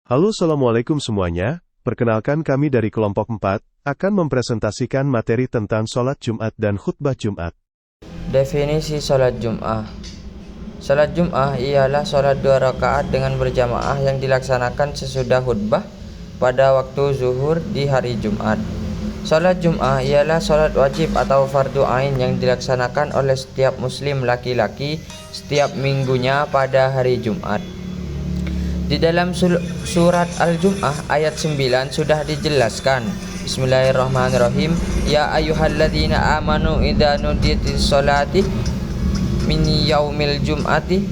Halo, assalamualaikum semuanya. Perkenalkan, kami dari kelompok 4 akan mempresentasikan materi tentang sholat Jumat dan khutbah Jumat. Definisi sholat Jum'ah. Sholat Jum'ah ialah sholat 2 rakaat dengan berjamaah yang dilaksanakan sesudah khutbah pada waktu zuhur di hari Jumat. Sholat Jum'ah ialah sholat wajib atau fardu ain yang dilaksanakan oleh setiap muslim laki-laki setiap minggunya pada hari Jumat. Di dalam surat Al-Jum'ah ayat 9 sudah dijelaskan. Bismillahirrahmanirrahim. Ya ayyuhalladzina amanu idza nudiyatis sholati min yaumil jum'ati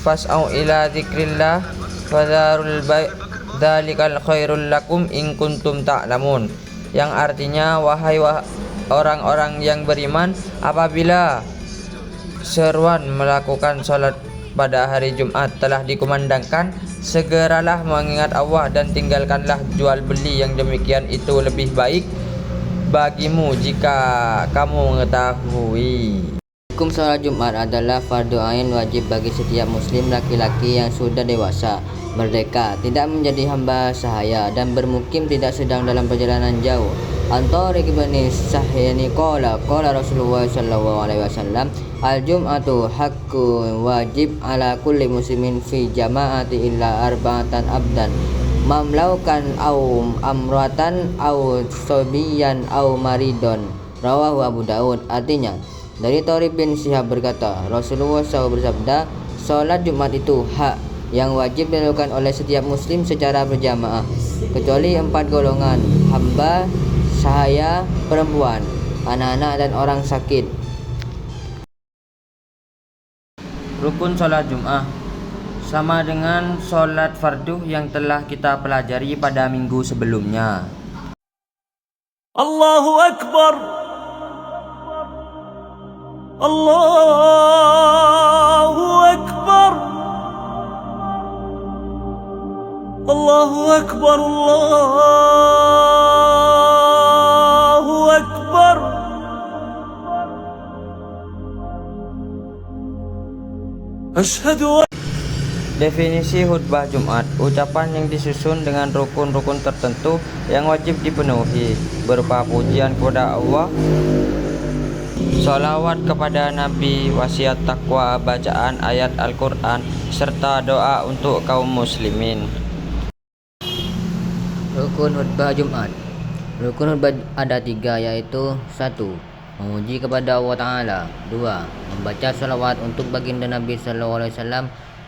fas'au ila dzikrillah fadharul bai' dzalikal khairul lakum in kuntum ta'lamun. Yang artinya, wahai orang-orang yang beriman, apabila seruan melakukan sholat pada hari Jumat telah dikumandangkan, segeralah mengingat Allah dan tinggalkanlah jual beli, yang demikian itu lebih baik bagimu jika kamu mengetahui. Hukum sholat Jumat adalah fardu ain wajib bagi setiap muslim laki-laki yang sudah dewasa, merdeka, tidak menjadi hamba sahaya, dan bermukim tidak sedang dalam perjalanan jauh. An-Thariq bin Sahyani qala Rasulullah sallallahu alaihi wasallam, al-jum'atu haqqun wajib ala kulli muslimin fi jama'ati illa arba'atan abdan mamlaukan au amratan au sobiyan au maridon. Rawahu Abu Daud. Artinya, dari Thariq bin Syihab berkata, Rasulullah SAW bersabda, sholat Jumat itu hak yang wajib dilakukan oleh setiap muslim secara berjamaah, kecuali 4 golongan: hamba sahaya, perempuan, anak-anak, dan orang sakit. Rukun sholat Jum'ah sama dengan sholat fardu yang telah kita pelajari pada minggu sebelumnya. Allahu Akbar, Allahu Akbar, Allahu Akbar, Allahu Akbar. Asyhadu. Definisi khutbah Jumat, ucapan yang disusun dengan rukun-rukun tertentu yang wajib dipenuhi, berupa pujian kepada Allah, sholawat kepada Nabi, wasiat takwa, bacaan ayat Al-Quran, serta doa untuk kaum muslimin. Rukun khutbah Jumat. Rukun khutbah ada 3, yaitu 1. Memuji kepada Allah Ta'ala. 2. Membaca sholawat untuk baginda Nabi SAW,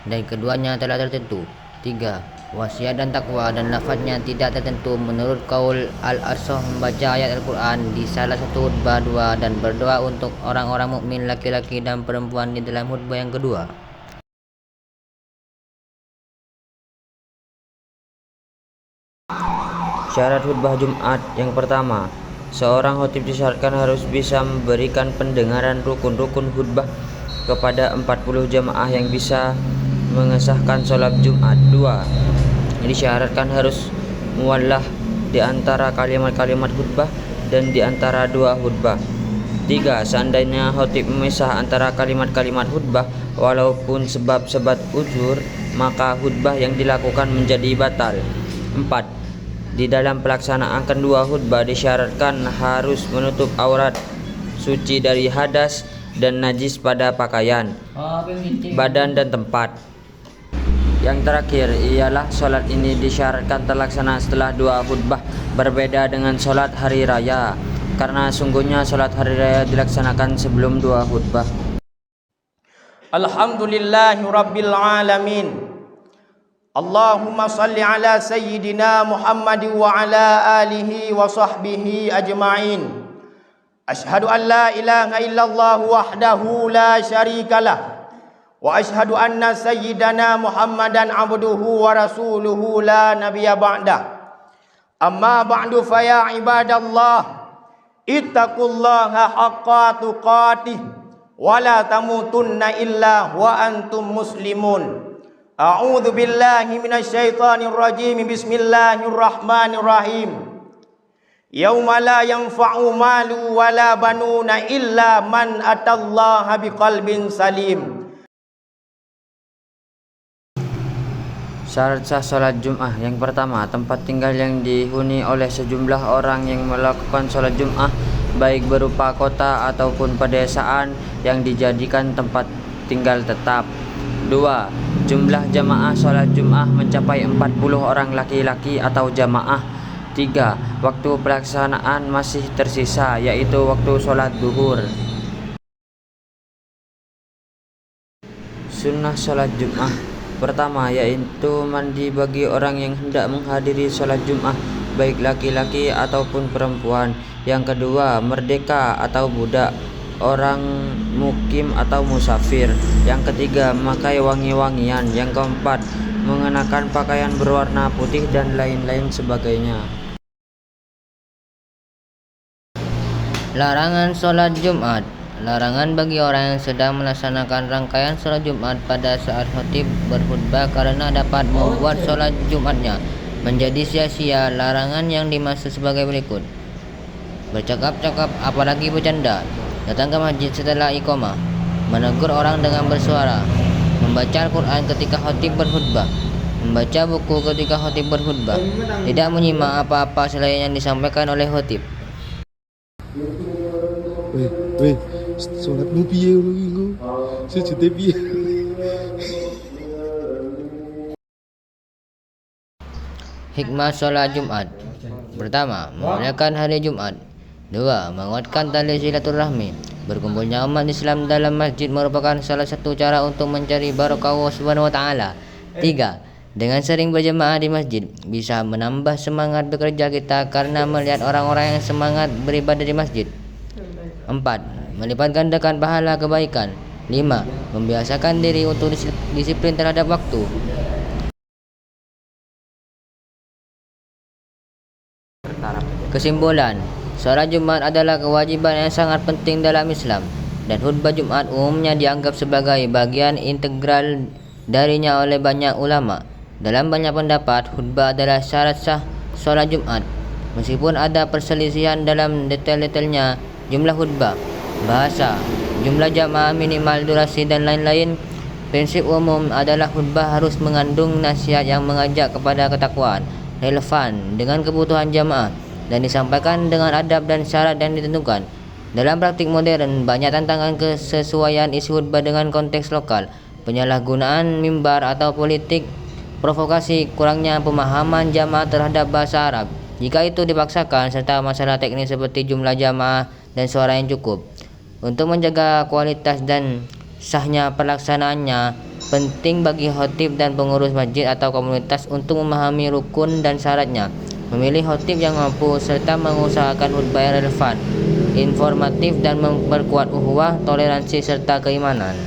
dan keduanya telah tertentu. 3. Wasiat dan takwa, dan lafadznya tidak tertentu menurut kaul al-ashah, membaca ayat Al-Quran di salah satu khutbah 2, dan berdoa untuk orang-orang mukmin laki-laki dan perempuan di dalam khutbah yang kedua. Syarat khutbah Jumat. Yang pertama, seorang khatib disyaratkan harus bisa memberikan pendengaran rukun-rukun khutbah kepada 40 jamaah yang bisa mengesahkan sholat Jumat. 2. Disyaratkan harus muwallah di antara kalimat-kalimat khutbah dan di antara 2 khutbah. 3. Seandainya khatib memisah antara kalimat-kalimat khutbah walaupun sebab uzur, maka khutbah yang dilakukan menjadi batal. 4. Di dalam pelaksanaan kedua khutbah disyaratkan harus menutup aurat, suci dari hadas dan najis pada pakaian, badan, dan tempat. Yang terakhir ialah sholat ini disyaratkan terlaksana setelah 2 khutbah, berbeda dengan sholat hari raya, karena sungguhnya sholat hari raya dilaksanakan sebelum 2 khutbah. Alhamdulillahi Rabbil Alamin. Allahumma salli ala Sayyidina Muhammad wa ala alihi wa sahbihi ajma'in. Ashhadu an la ilaha illallah wahdahu la syarikalah, wa ashhadu anna Sayyidana Muhammadan abduhu wa rasuluhu la nabiyya ba'dah. Amma ba'du, faya ibadallah, ittaqullaha haqqa tuqatih wa la tamutunna illa wa antum muslimun. A'udzu billahi minasyaitonir rajim. Bismillahirrahmanirrahim. Yauma la yanfa'u malu wala banuna illa man atallaha biqalbin salim. Syarat sah sholat Jum'ah. Yang pertama, tempat tinggal yang dihuni oleh sejumlah orang yang melakukan sholat Jum'ah, baik berupa kota ataupun pedesaan yang dijadikan tempat tinggal tetap. 2. Jumlah jamaah sholat Jum'ah mencapai 40 orang laki-laki atau jamaah. 3. Waktu pelaksanaan masih tersisa, yaitu waktu sholat duhur. Sunnah sholat Jum'ah. Pertama, yaitu mandi bagi orang yang hendak menghadiri sholat Jum'ah, baik laki-laki ataupun perempuan. Yang kedua, merdeka atau budak, orang mukim atau musafir. Yang ketiga, memakai wangi-wangian. Yang keempat, mengenakan pakaian berwarna putih dan lain-lain sebagainya. Larangan sholat Jumat. Larangan bagi orang yang sedang melaksanakan rangkaian sholat Jumat pada saat khatib berkhutbah karena dapat membuat sholat Jumatnya menjadi sia-sia. Larangan yang dimaksud sebagai berikut: bercakap-cakap, apalagi bercanda, datang ke masjid setelah iqamah, menegur orang dengan bersuara, membaca Al-Quran ketika khatib berkhutbah, membaca buku ketika khatib berkhutbah, tidak menyimak apa-apa selain yang disampaikan oleh khatib. Weh, solatmu piye ngono iki engko? Sujute piye? Hikmah sholat Jumat. Pertama, memuliakan hari Jumat. 2. Menguatkan tali silaturahmi. Berkumpulnya umat Islam dalam masjid merupakan salah satu cara untuk mencari barokah Allah Subhanahu wa taala. 3. Dengan sering berjemaah di masjid bisa menambah semangat bekerja kita karena melihat orang-orang yang semangat beribadah di masjid. 4. Melipat gandakan pahala kebaikan. 5. Membiasakan diri untuk disiplin terhadap waktu. Kesimpulan, sholat Jumat adalah kewajiban yang sangat penting dalam Islam, dan khutbah Jumat umumnya dianggap sebagai bagian integral darinya oleh banyak ulama. Dalam banyak pendapat, khutbah adalah syarat sah sholat Jumat. Meskipun ada perselisihan dalam detail-detailnya, jumlah khutbah, bahasa, jumlah jamaah minimal, durasi, dan lain-lain, prinsip umum adalah khutbah harus mengandung nasihat yang mengajak kepada ketakwaan, relevan dengan kebutuhan jamaah, dan disampaikan dengan adab dan syarat yang ditentukan. Dalam praktik modern, banyak tantangan kesesuaian isi khutbah dengan konteks lokal, penyalahgunaan mimbar atau politik, provokasi, kurangnya pemahaman jamaah terhadap bahasa Arab jika itu dipaksakan, serta masalah teknis seperti jumlah jamaah dan suara yang cukup. Untuk menjaga kualitas dan sahnya pelaksanaannya, penting bagi khatib dan pengurus masjid atau komunitas untuk memahami rukun dan syaratnya, memilih khatib yang mampu, serta mengusahakan khutbah yang relevan, informatif, dan memperkuat ukhuwah, toleransi, serta keimanan.